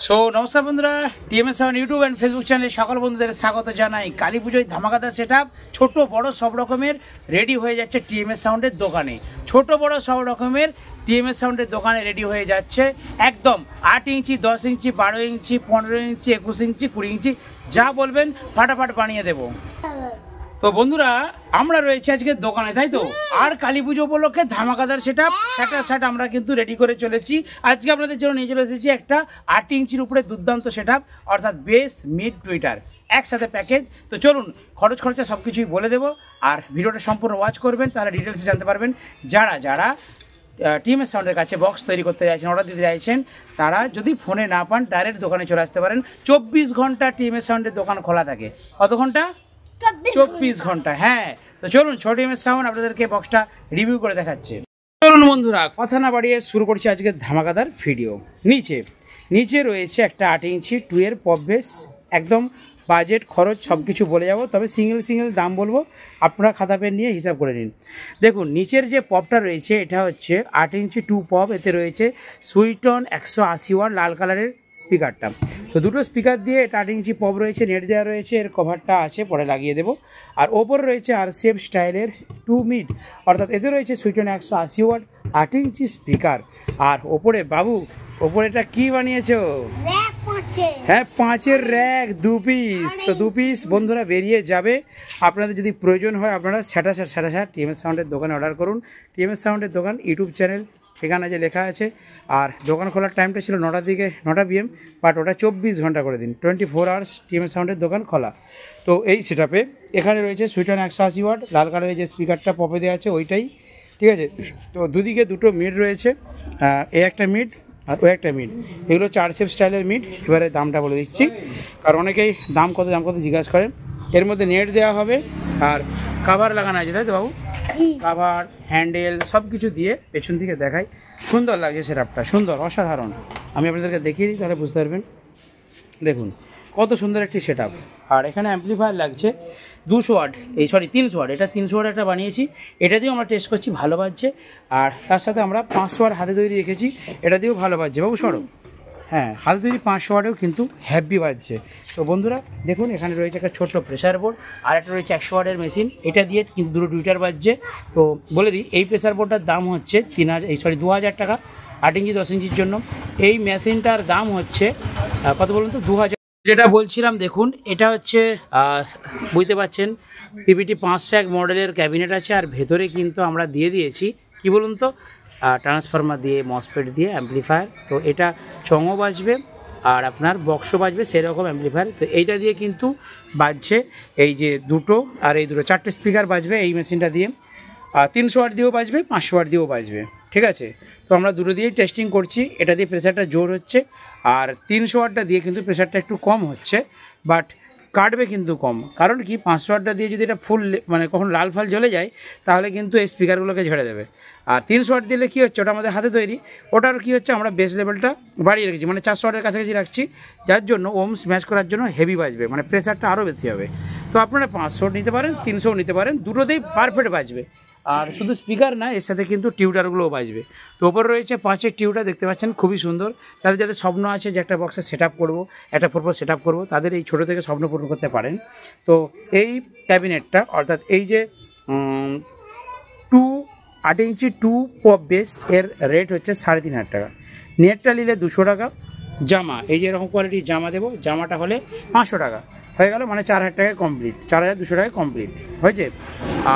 So নমস্কার বন্ধুরা, TMS sound YouTube and Facebook চ্যানেলে সকল বন্ধুদের স্বাগত জানাই। কালী পুজোয় ধামাকাদার সেটআপ ছোট বড় সব রকমের রেডি হয়ে যাচ্ছে টিএমএস সাউন্ডের দোকানে। ছোট বড় সব রকমের টিএমএস সাউন্ডের দোকানে রেডি হয়ে যাচ্ছে একদম 8 ইঞ্চি, 10 ইঞ্চি, 12 ইঞ্চি, 15 ইঞ্চি, 21 ইঞ্চি, 20 ইঞ্চি, যা বলবেন ফাটাফাট বানিয়ে দেবো। তো বন্ধুরা, আমরা রয়েছে আজকে দোকানে, তাই তো? আর কালী পুজো উপলক্ষে ধামাকাদার সেট আমরা কিন্তু রেডি করে চলেছি। আজকে আপনাদের জন্য নিয়ে চলে এসেছি একটা 8 ইঞ্চির উপরে দুর্দান্ত সেটআপ, অর্থাৎ বেস, মিড, টুইটার একসাথে প্যাকেজ। তো চলুন খরচা সব কিছুই বলে দেবো, আর ভিডিওটা সম্পূর্ণ ওয়াচ করবেন, তাহলে ডিটেলসে জানতে পারবেন। যারা টিএমএস সাউন্ডের কাছে বক্স তৈরি করতে চাইছেন, অর্ডার দিতে চাইছেন, তারা যদি ফোনে না পান ডাইরেক্ট দোকানে চলে আসতে পারেন। 24 ঘন্টা টিএমএস সাউন্ডের দোকান খোলা থাকে। কত ঘন্টা? 24 ঘন্টা। হ্যাঁ, তো চলুন ছোট টিএমএস সাউন্ড আপনাদেরকে বক্সটা রিভিউ করে দেখাচ্ছে। চলুন বন্ধুরা, কথা না বাড়িয়ে শুরু করছি আজকে ধামাকাদার ভিডিও। নিচে রয়েছে একটা 8 ইঞ্চি 2 এর পপ বেস। একদম বাজেট খরচ সব কিছু বলে যাব, তবে সিঙ্গেল দাম বলবো, আপনারা খাতা পেন নিয়ে হিসাব করে নিন। দেখুন নিচের যে পপটা রয়েছে এটা হচ্ছে 8 ইঞ্চি 2 পপ। এতে রয়েছে সুইটন 180 ওয়াট লাল কালারের স্পিকারটা। তো দুটো স্পিকার দিয়ে এটা 8 ইঞ্চি পপ রয়েছে, নেট দেওয়া রয়েছে, এর কভারটা আছে, পরে লাগিয়ে দেবো। আর ওপরে রয়েছে RCF স্টাইলের 2 মিড, অর্থাৎ এতে রয়েছে সুইটন 180 ওয়াট 8 ইঞ্চি স্পিকার। আর ওপরে বাবু, ওপরেটা কি বানিয়েছো? হ্যাঁ, 5-এর র্যাক 2 পিস। তো 2 পিস বন্ধুরা বেরিয়ে যাবে। আপনাদের যদি প্রয়োজন হয় আপনারা সাটা টিএমএস সাউন্ডের দোকানে অর্ডার করুন। টিএমএস সাউন্ডের দোকান ইউটিউব চ্যানেল, সেখানে যে লেখা আছে। আর দোকান খোলার টাইমটা ছিল 9টা থেকে 9টা PM, বাট ওটা 24 ঘন্টা করে দিন। 24 আওয়ার্স টিএমএস সাউন্ডের দোকান খোলা। তো এই সেটআপে এখানে রয়েছে সুইটন 180 ওয়াট লাল কালারের যে স্পিকারটা পপে দেওয়া আছে ওইটাই, ঠিক আছে? তো দুদিকে দুটো মিড রয়েছে, এ একটা মিড আর ও একটা মিড। এগুলো হচ্ছে RCF স্টাইলের মিড। এবারে দামটা বলে দিচ্ছি, কারণ অনেকেই দাম কত জিজ্ঞাসা করেন। এর মধ্যে নেট দেওয়া হবে আর কাভার লাগানো আছে, তাই তো বাবু? কাভার, হ্যান্ডেল সব কিছু দিয়ে পেছন থেকে দেখাই। সুন্দর লাগছে সেটআপটা, সুন্দর, অসাধারণ। আমি আপনাদেরকে দেখিয়ে দিই, তাহলে বুঝতে পারবেন। দেখুন কত সুন্দর একটি সেটআপ। আর এখানে অ্যাম্পলিফায়ার লাগছে 300 ওয়াট। এটা 300 ওয়াট একটা বানিয়েছি, এটা দিয়েও আমরা টেস্ট করছি, ভালো বাজছে। আর তার সাথে আমরা 500 ওয়াট হাতে তৈরি রেখেছি, এটা দিয়েও ভালো বাজছে। বাবু সরো। হ্যাঁ, হাতে তৈরি 500 ওয়াটেও কিন্তু হ্যাপি বাজছে। তো বন্ধুরা দেখুন, এখানে রয়েছে একটা ছোট্ট প্রেসার বোর্ড, আর একটা রয়েছে 100 ওয়াটের মেশিন। এটা দিয়ে কিন্তু দুটো টুইটার বাজছে। তো বলে দিই, এই প্রেসার বোর্ডটার দাম হচ্ছে 2000 টাকা 8 ইঞ্চি 10 ইঞ্চির জন্য। এই মেশিনটার দাম হচ্ছে কত বলুন তো? 2000। যেটা বলছিলাম, দেখুন এটা হচ্ছে বুঝতে পারছেন, PPT 501 মডেলের ক্যাবিনেট আছে। আর ভেতরে কিন্তু আমরা দিয়ে দিয়েছি কি বলুন তো, ট্রান্সফরমার দিয়ে, মসফেট দিয়ে, অ্যাম্পলিফায়ার। তো এটা চঙও বাজবে আর আপনার বক্সও বাজবে, সেরকম অ্যাম্পলিফায়ার। তো এইটা দিয়ে কিন্তু বাজছে এই যে দুটো, আর এই দুটো 4টে স্পিকার বাজবে এই মেশিনটা দিয়ে। 300 ওয়াট দিয়েও বাজবে, 500 ওয়াট দিয়েও বাজবে, ঠিক আছে? তো আমরা দুটো দিয়েই টেস্টিং করছি। এটা দিয়ে প্রেসারটা জোর হচ্ছে, আর 300 ওয়াটটা দিয়ে কিন্তু প্রেসারটা একটু কম হচ্ছে, বাট কাটবে কিন্তু কম। কারণ কি, 500 ওয়াটটা দিয়ে যদি এটা ফুল মানে কখন লাল ফাল জ্বলে যায়, তাহলে কিন্তু এই স্পিকারগুলোকে ঝেড়ে দেবে। আর 300 ওয়াট দিলে কী হচ্ছে, ওটা আমাদের হাতে তৈরি, ওটার কী হচ্ছে, আমরা বেস লেভেলটা বাড়িয়ে রেখেছি, মানে 400 ওয়াটের কাছাকাছি রাখছি, যার জন্য ওমস ম্যাচ করার জন্য হেভি বাজবে, মানে প্রেসারটা আরও বেশি হবে। তো আপনারা 500 নিতে পারেন, 300 নিতে পারেন, দুটোতেই পারফেক্ট বাজবে। আর শুধু স্পিকার না, এর সাথে কিন্তু টিউটারগুলোও বাজবে। তো ওপরে রয়েছে 5-এর টিউটার, দেখতে পাচ্ছেন, খুবই সুন্দর। যাদের স্বপ্ন আছে যে একটা বক্সে সেটআপ করবো, একটা পরপর সেটআপ করবো, তাদের এই ছোটো থেকে স্বপ্ন পূরণ করতে পারেন। তো এই ক্যাবিনেটটা, অর্থাৎ এই যে 8 ইঞ্চি 2 পপ বেস, এর রেট হচ্ছে 3500 টাকা। নেটটা নিলে 200 টাকা। জামা, এই যে এরকম কোয়ালিটির জামা দেবো, জামাটা হলে 500 টাকা হয়ে গেল, মানে 4000 টাকায় কমপ্লিট, 4200 টাকায় কমপ্লিট হয়েছে।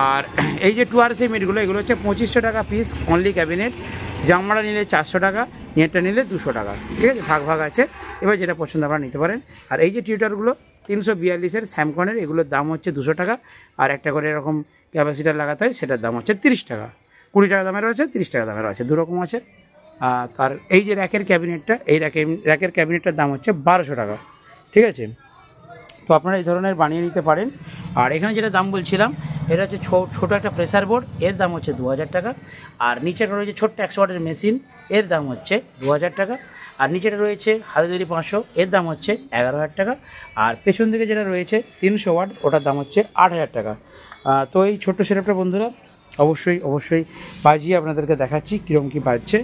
আর এই যে 2RC মিটগুলো, এগুলো হচ্ছে 2500 টাকা পিস অনলি ক্যাবিনেট। জামাটা নিলে 400 টাকা, নেটটা নিলে 200 টাকা, ঠিক আছে? ভাগ আছে। এবার যেটা পছন্দ আপনারা নিতে পারেন। আর এই যে টিউটারগুলো 342-এর স্যামকনের, এগুলোর দাম হচ্ছে 200 টাকা। আর একটা করে এরকম ক্যাপাসিটার লাগাতে হয়, সেটার দাম হচ্ছে 30 টাকা। 20 টাকা দামেরও আছে, 30 টাকা দামেরও আছে, দুরকম আছে। আর এই যে র্যাকের ক্যাবিনেটটা, এই র্যাকের ক্যাবিনেটটার দাম হচ্ছে 1200 টাকা, ঠিক আছে? তো আপনারা এই ধরনের বানিয়ে নিতে পারেন। আর এখানে যেটা দাম বলছিলাম, এটা হচ্ছে ছোটো একটা প্রেসার বোর্ড, এর দাম হচ্ছে 2000 টাকা। আর নিচেটা রয়েছে ছোট্ট 100 ওয়াটের মেশিন, এর দাম হচ্ছে 2000 টাকা। আর নিচেটা রয়েছে হাতে তৈরি 500, এর দাম হচ্ছে 11000 টাকা। আর পেছন দিকে যেটা রয়েছে 300 ওয়াট, ওটার দাম হচ্ছে 8000 টাকা। তো এই ছোট্ট সেটআপটা বন্ধুরা অবশ্যই বাজিয়ে আপনাদেরকে দেখাচ্ছি কীরকম কী বাজছে।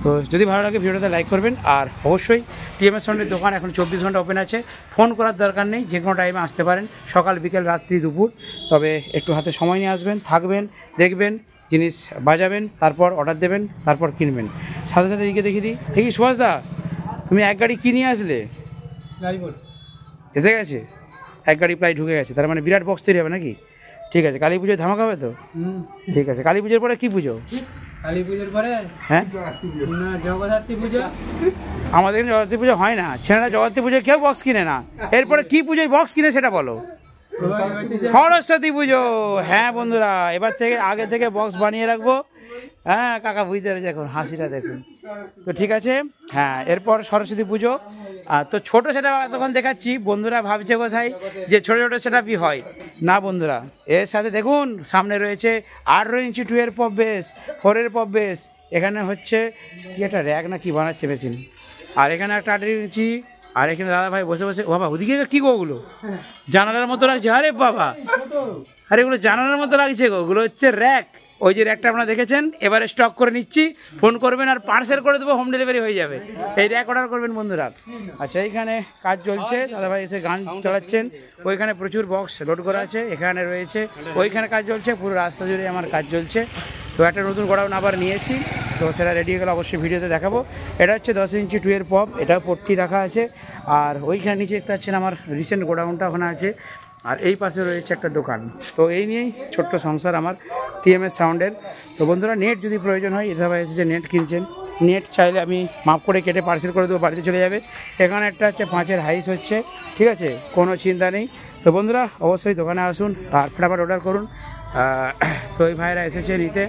তো যদি ভালো লাগে ভিডিওতে লাইক করবেন, আর অবশ্যই টিএমএস সাউন্ডের দোকান এখন 24 ঘন্টা ওপেন আছে, ফোন করার দরকার নেই, যে কোনো টাইমে আসতে পারেন, সকাল বিকেল রাত্রি দুপুর। তবে একটু হাতে সময় নিয়ে আসবেন, থাকবেন, দেখবেন, জিনিস বাজাবেন, তারপর অর্ডার দেবেন, তারপর কিনবেন। সাথে সাথে এদিকে দেখিয়ে দিই, দেখি সুভাষদা তুমি এক গাড়ি কি নিয়ে আসলে? এসে গেছে, এক গাড়ি প্রায় ঢুকে গেছে, তার মানে বিরাট বক্স তৈরি হবে নাকি? ঠিক আছে, কালী পুজোয় ধামাকা হবে তো? ঠিক আছে, কালী পুজোর পরে কি পুজো? কালী পুজোর পরে হ্যাঁ না জগদ্ধাত্রী পুজো। আমাদের এখানে জগদ্ধাত্রী পুজো হয় না, ছেলেরা জগদ্ধাত্রী পুজোয় কেউ বক্স কিনে না। এরপরে কি পুজোয় বক্স কিনে সেটা বলো? সরস্বতী পুজো। হ্যাঁ বন্ধুরা, এবার থেকে আগে থেকে বক্স বানিয়ে রাখবো। হ্যাঁ কাকা বুঝতে পেরেছে, এখন হাসিটা দেখুন। তো ঠিক আছে, হ্যাঁ এরপর সরস্বতী পুজো। তো ছোটো সেটা তখন দেখাচ্ছি, বন্ধুরা ভাবছে কোথায় যে ছোটো ছোটো সেটআপই হয় না বন্ধুরা, এর সাথে দেখুন সামনে রয়েছে 18 ইঞ্চি 2 এর পপ বেস, 4 এর পপ বেস, এখানে হচ্ছে কি একটা র্যাক না কি বানাচ্ছে মেশিন, আর এখানে একটা 18 ইঞ্চি, আর এখানে দাদা ভাই বসে বসে, ও বাবা ওদিকে কি গো ওগুলো জানালার মতো লাগছে, আরে বাবা আরে এগুলো জানালার মতো লাগছে গো, ওগুলো হচ্ছে র্যাক। ওই যে র্যাকটা আপনারা দেখেছেন, এবারে স্টক করে নিচ্ছি, ফোন করবেন আর পার্সেল করে দেবো, হোম ডেলিভারি হয়ে যাবে। এই র্যাক অর্ডার করবেন বন্ধুরা। আচ্ছা এইখানে কাজ চলছে, দাদাভাই এসে গান চালাচ্ছেন, ওইখানে প্রচুর বক্স লোড করা আছে, এখানে রয়েছে, ওইখানে কাজ চলছে, পুরো রাস্তা জুড়ে আমার কাজ চলছে। তো একটা নতুন গোডাউন আবার নিয়েছি, তো সেটা রেডি হয়ে গেলে অবশ্যই ভিডিওতে দেখাবো। এটা হচ্ছে 10 ইঞ্চি 2 এর পপ, এটাও পট্টি রাখা আছে, আর ওইখানে নিচে দেখতে পাচ্ছেন আমার রিসেন্ট গোডাউনটা ওখানে আছে, আর এই পাশে রয়েছে একটা দোকান। তো এই নিয়েই ছোট্ট সংসার আমার টিএমএস সাউন্ডের। তো বন্ধুরা নেট যদি প্রয়োজন হয়, এভাবে এসে নেট কিনছেন, নেট চাইলে আমি মাপ করে কেটে পার্সেল করে দেবো, বাড়িতে চলে যাবে। এখানে একটা হচ্ছে 5-এর হাইস হচ্ছে, ঠিক আছে, কোনো চিন্তা নেই। তো বন্ধুরা অবশ্যই দোকানে আসুন আর ফটাফট অর্ডার করুন। তো এই ভাইরা এসেছে নিতে,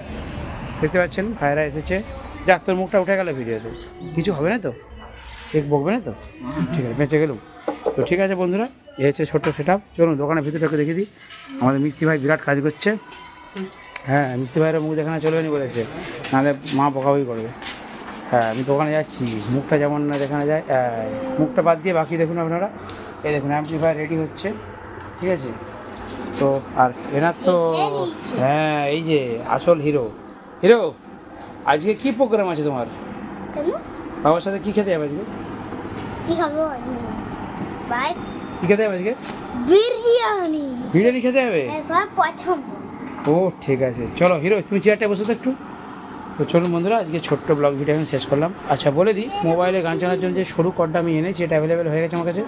দেখতে পাচ্ছেন ভাইরা এসেছে। যাক তোর মুখটা উঠে গেল ভিডিওতে, কিছু হবে না তো, এক বকবে না তো? ঠিক আছে, বেঁচে গেলুম। তো ঠিক আছে বন্ধুরা, এই হচ্ছে ছোট্ট সেটআপ। চলুন দোকানের ভিতরটাকে দেখিয়ে দিই। আমাদের মিস্ত্রি ভাই বিরাট কাজ করছে। হ্যাঁ মিস্ত্রি ভাইয়ের মুখ দেখানো চলবে না বলেছে, নাহলে মা বকাবকি করবে। হ্যাঁ আমি দোকানে যাচ্ছি, মুখটা যেমন না দেখানো যায়, মুখটা বাদ দিয়ে বাকি দেখুন আপনারা। এই দেখুন অ্যাম্পলিফায়ার রেডি হচ্ছে, ঠিক আছে। তো আর এনার তো হ্যাঁ এই যে আসল হিরো। হিরো আজকে কি প্রোগ্রাম আছে তোমার? বাবার সাথে কি খেতে যাবে আজকে? কি খাবো ভাই? কি খেতে যাবে আজকে? বিরিয়ানি। বিরিয়ানি খেতে যাবে? হ্যাঁ পছন্দ। ও ঠিক আছে, চলো হিরো তুমি চেয়ারটা বসে তো একটু। তো চলুন বন্ধুরা, আজকে ছোট্ট ব্লগ ভিডিও আমি শেষ করলাম। আচ্ছা বলে দিই, মোবাইলে গান চালানোর জন্য যে সরু কর্ডটা আমি এনেছি, এটা অ্যাভেলেবেল হয়ে গেছে আমার কাছে।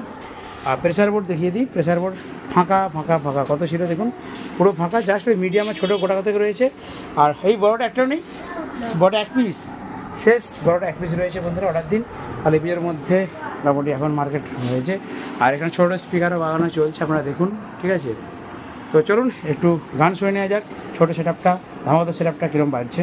আর প্রেসার বোর্ড দেখিয়ে দিই, প্রেসার বোর্ড ফাঁকা ফাঁকা ফাঁকা, কত ছিল দেখুন, পুরো ফাঁকা, জাস্ট ওই মিডিয়ামের ছোটো গোটা থেকে রয়েছে। আর এই বড়টা একটাও নেই, বড় 1 পিস শেষ, বড়টা 1 পিস রয়েছে বন্ধুরা, অর্ডার দিন। কালী পুজোর মধ্যে মোটামুটি এখন মার্কেট হয়েছে। আর এখানে ছোটো স্পিকারও বাগানো চলছে, আপনারা দেখুন, ঠিক আছে। তো চলুন একটু গান শুনে নেওয়া যাক, ছোটো সেটআপটা, ধামাকা সেটআপটা কীরকম বাজছে।